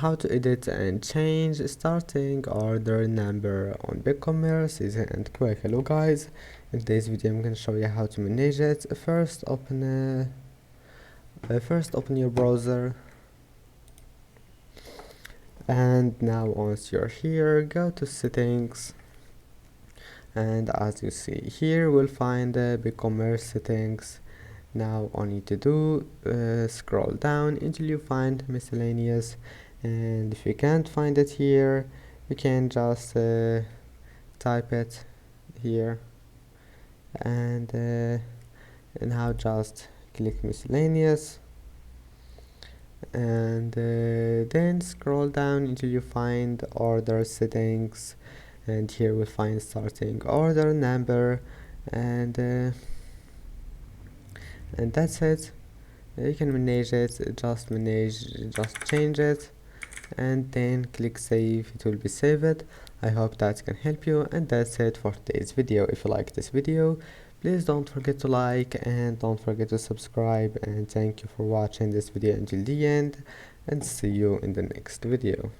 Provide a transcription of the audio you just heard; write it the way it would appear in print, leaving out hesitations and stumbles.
how to edit and change starting order number on Bigcommerce. Easy and quick. Hello guys, in today's video I'm going to show you how to manage it. First open your browser, and now once you're here, go to settings, and as you see here we'll find the Bigcommerce settings. Now all you need to do, scroll down until you find miscellaneous, and if you can't find it here you can just type it here, and now just click miscellaneous, and then scroll down until you find order settings, and here we'll find starting order number, and that's it. You can manage it, just change it, and then click save. It will be saved. I hope that can help you, and that's it for today's video. If you like this video, please don't forget to like and don't forget to subscribe, and thank you for watching this video until the end, and see you in the next video.